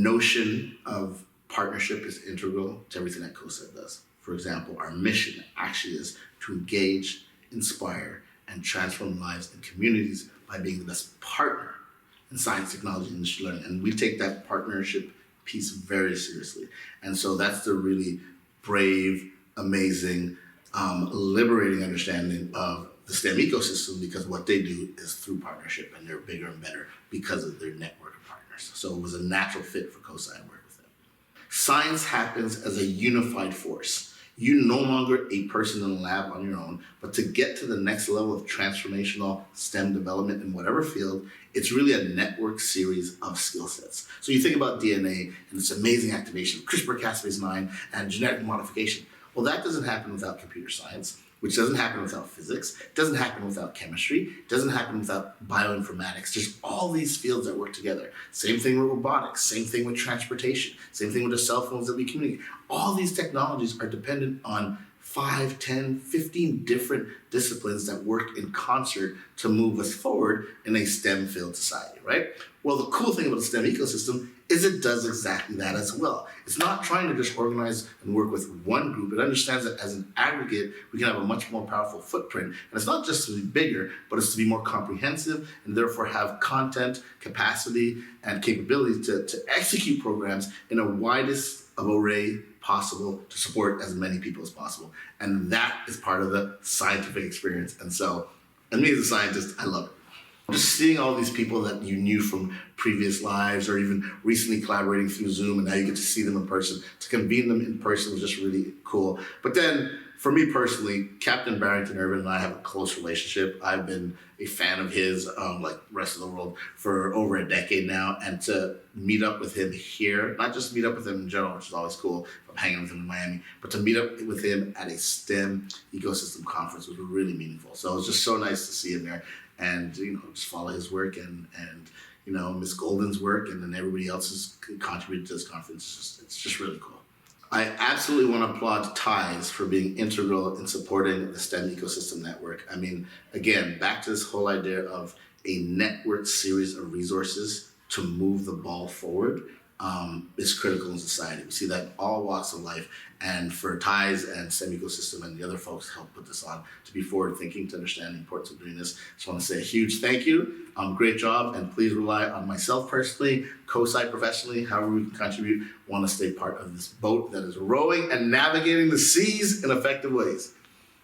notion of partnership is integral to everything that COSI does. For example, our mission actually is to engage, inspire, and transform lives and communities by being the best partner in science, technology, and machine learning. And we take that partnership piece very seriously. And so that's the really brave, amazing, liberating understanding of the STEM ecosystem, because what they do is through partnership, and they're bigger and better because of their network of partners. So it was a natural fit for COSI to work with them. Science happens as a unified force. You're no longer a person in a lab on your own, but to get to the next level of transformational STEM development in whatever field, it's really a network series of skill sets. So you think about DNA and its amazing activation, CRISPR-Cas9 and genetic modification. Well, that doesn't happen without computer science, which doesn't happen without physics, doesn't happen without chemistry, doesn't happen without bioinformatics. There's all these fields that work together. Same thing with robotics, same thing with transportation, same thing with the cell phones that we communicate. All these technologies are dependent on 5, 10, 15 different disciplines that work in concert to move us forward in a STEM-filled society, right? Well, the cool thing about the STEM ecosystem is it does exactly that as well. It's not trying to just organize and work with one group. It understands that as an aggregate, we can have a much more powerful footprint. And it's not just to be bigger, but it's to be more comprehensive and therefore have content, capacity, and capability to execute programs in a widest of array possible to support as many people as possible. And that is part of the scientific experience. And so, and me as a scientist, I love it. Just seeing all these people that you knew from previous lives or even recently collaborating through Zoom, and now you get to see them in person, to convene them in person was just really cool. But then for me personally, Captain Barrington Irvin and I have a close relationship. I've been a fan of his, like the rest of the world, for over a decade now. And to meet up with him here, not just meet up with him in general, which is always cool, if I'm hanging with him in Miami, but to meet up with him at a STEM ecosystem conference was really meaningful. So it was just so nice to see him there and, you know, just follow his work and you know, Miss Golden's work, and then everybody else has contributed to this conference. It's just really cool. I absolutely want to applaud TIES for being integral in supporting the STEM ecosystem network. I mean, again, back to this whole idea of a network series of resources to move the ball forward is critical in society. We see that in all walks of life. And for TIES and STEM ecosystem and the other folks who helped put this on to be forward thinking, to understand the importance of doing this, just want to say a huge thank you. Great job, and please rely on myself personally, COSI professionally, however we can contribute, want to stay part of this boat that is rowing and navigating the seas in effective ways.